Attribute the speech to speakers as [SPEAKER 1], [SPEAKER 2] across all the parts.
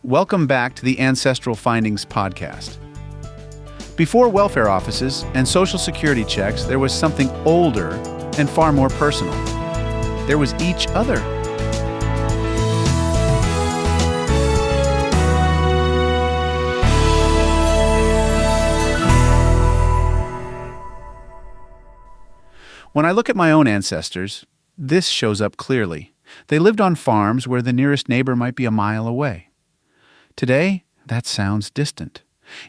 [SPEAKER 1] Welcome back to the Ancestral Findings podcast. Before welfare offices and Social Security checks, there was something older and far more personal. There was each other. When I look at my own ancestors, this shows up clearly. They lived on farms where the nearest neighbor might be a mile away. Today, that sounds distant.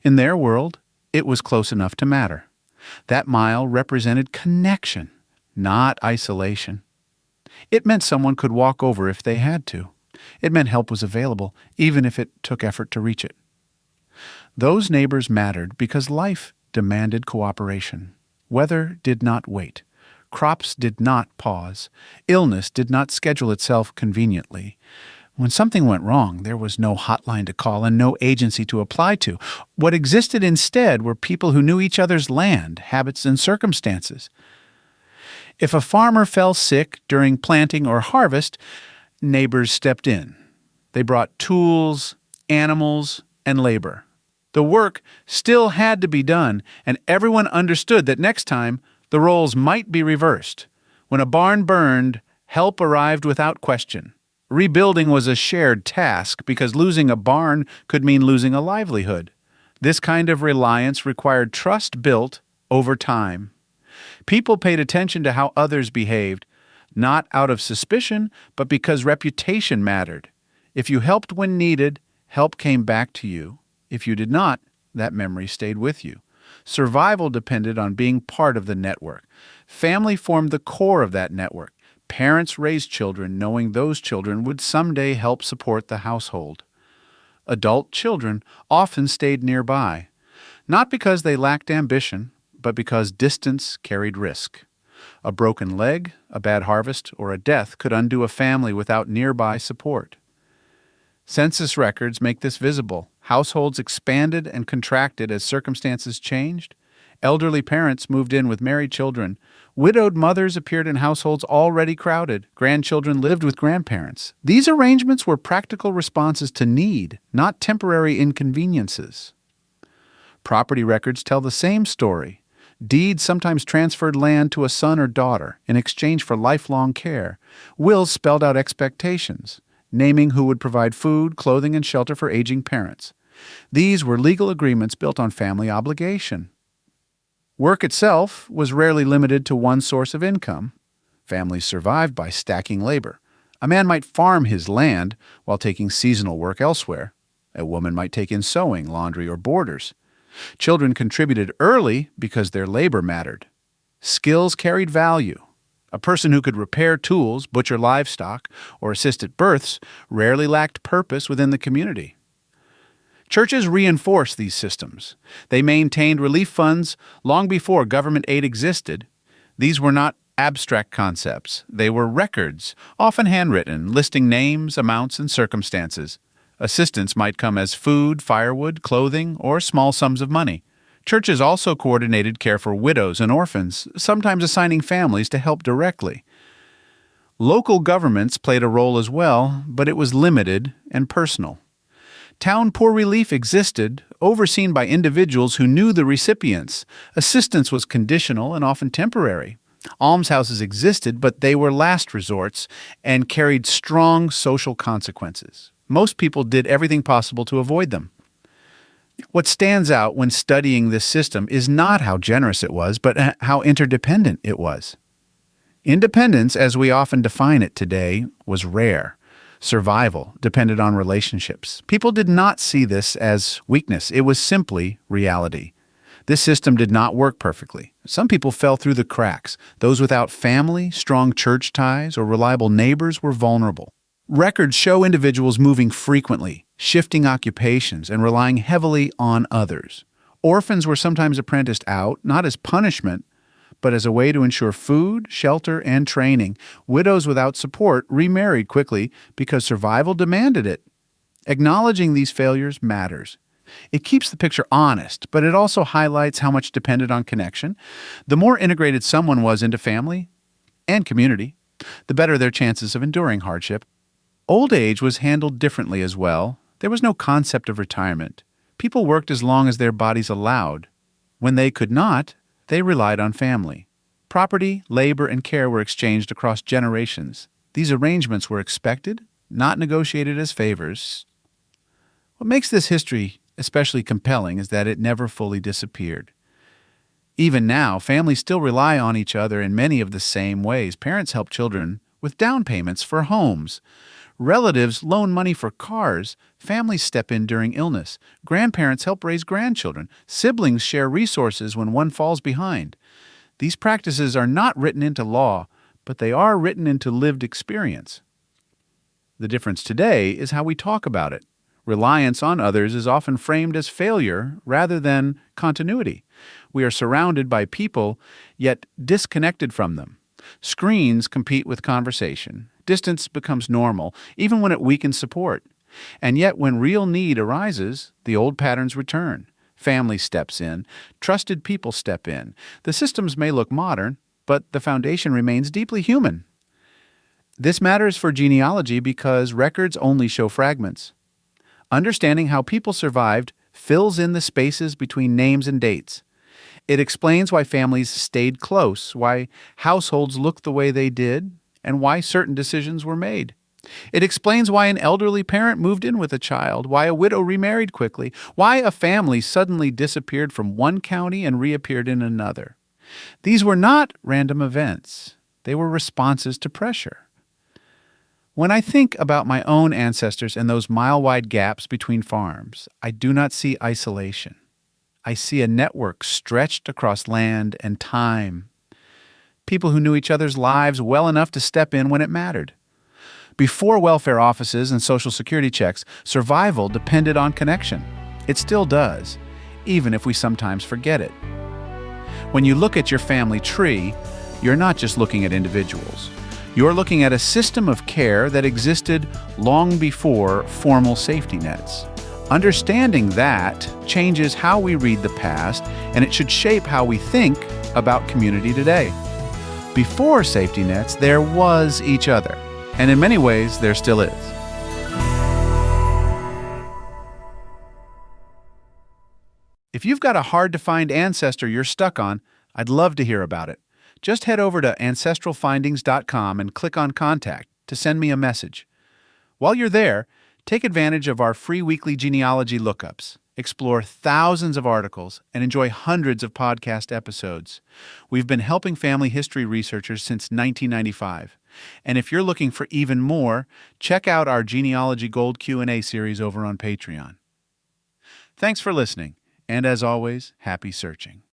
[SPEAKER 1] In their world, it was close enough to matter. That mile represented connection, not isolation. It meant someone could walk over if they had to. It meant help was available, even if it took effort to reach it. Those neighbors mattered because life demanded cooperation. Weather did not wait. Crops did not pause. Illness did not schedule itself conveniently. When something went wrong, there was no hotline to call and no agency to apply to. What existed instead were people who knew each other's land, habits, and circumstances. If a farmer fell sick during planting or harvest, neighbors stepped in. They brought tools, animals, and labor. The work still had to be done, and everyone understood that next time, the roles might be reversed. When a barn burned, help arrived without question. Rebuilding was a shared task because losing a barn could mean losing a livelihood. This kind of reliance required trust built over time. People paid attention to how others behaved, not out of suspicion, but because reputation mattered. If you helped when needed, help came back to you. If you did not, that memory stayed with you. Survival depended on being part of the network. Family formed the core of that network. Parents raised children knowing those children would someday help support the household. Adult children often stayed nearby, not because they lacked ambition, but because distance carried risk. A broken leg, a bad harvest, or a death could undo a family without nearby support. Census records make this visible. Households expanded and contracted as circumstances changed. Elderly parents moved in with married children. Widowed mothers appeared in households already crowded. Grandchildren lived with grandparents. These arrangements were practical responses to need, not temporary inconveniences. Property records tell the same story. Deeds sometimes transferred land to a son or daughter in exchange for lifelong care. Wills spelled out expectations, naming who would provide food, clothing, and shelter for aging parents. These were legal agreements built on family obligation. Work itself was rarely limited to one source of income. Families survived by stacking labor. A man might farm his land while taking seasonal work elsewhere. A woman might take in sewing, laundry, or borders. Children contributed early because their labor mattered. Skills carried value. A person who could repair tools, butcher livestock, or assist at births rarely lacked purpose within the community. Churches reinforced these systems. They maintained relief funds long before government aid existed. These were not abstract concepts. They were records, often handwritten, listing names, amounts, and circumstances. Assistance might come as food, firewood, clothing, or small sums of money. Churches also coordinated care for widows and orphans, sometimes assigning families to help directly. Local governments played a role as well, but it was limited and personal. Town poor relief existed, overseen by individuals who knew the recipients. Assistance was conditional and often temporary. Almshouses existed, but they were last resorts and carried strong social consequences. Most people did everything possible to avoid them. What stands out when studying this system is not how generous it was, but how interdependent it was. Independence, as we often define it today, was rare. Survival depended on relationships. People did not see this as weakness. It was simply reality. This system did not work perfectly. Some people fell through the cracks. Those without family, strong church ties, or reliable neighbors were vulnerable. Records show individuals moving frequently, shifting occupations, and relying heavily on others. Orphans were sometimes apprenticed out, not as punishment, but as a way to ensure food, shelter, and training. Widows without support remarried quickly because survival demanded it. Acknowledging these failures matters. It keeps the picture honest, but it also highlights how much depended on connection. The more integrated someone was into family and community, the better their chances of enduring hardship. Old age was handled differently as well. There was no concept of retirement. People worked as long as their bodies allowed. When they could not, they relied on family. Property, labor, and care were exchanged across generations. These arrangements were expected, not negotiated as favors. What makes this history especially compelling is that it never fully disappeared. Even now, families still rely on each other in many of the same ways. Parents help children with down payments for homes. Relatives loan money for cars. Families step in during illness. Grandparents help raise grandchildren. Siblings share resources when one falls behind. These practices are not written into law, but they are written into lived experience. The difference today is how we talk about it. Reliance on others is often framed as failure rather than continuity. We are surrounded by people, yet disconnected from them. Screens compete with conversation. Distance becomes normal, even when it weakens support. And yet, when real need arises, the old patterns return. Family steps in. Trusted people step in. The systems may look modern, but the foundation remains deeply human. This matters for genealogy because records only show fragments. Understanding how people survived fills in the spaces between names and dates. It explains why families stayed close, why households looked the way they did, and why certain decisions were made. It explains why an elderly parent moved in with a child, why a widow remarried quickly, why a family suddenly disappeared from one county and reappeared in another. These were not random events. They were responses to pressure. When I think about my own ancestors and those mile-wide gaps between farms, I do not see isolation. I see a network stretched across land and time. People who knew each other's lives well enough to step in when it mattered. Before welfare offices and Social Security checks, survival depended on connection. It still does, even if we sometimes forget it. When you look at your family tree, you're not just looking at individuals. You're looking at a system of care that existed long before formal safety nets. Understanding that changes how we read the past, and it should shape how we think about community today. Before safety nets, there was each other, and in many ways, there still is. If you've got a hard-to-find ancestor you're stuck on, I'd love to hear about it. Just head over to ancestralfindings.com and click on Contact to send me a message. While you're there, take advantage of our free weekly genealogy lookups. Explore thousands of articles and enjoy hundreds of podcast episodes. We've been helping family history researchers since 1995. And if you're looking for even more, check out our Genealogy Gold Q&A series over on Patreon. Thanks for listening, and as always, happy searching.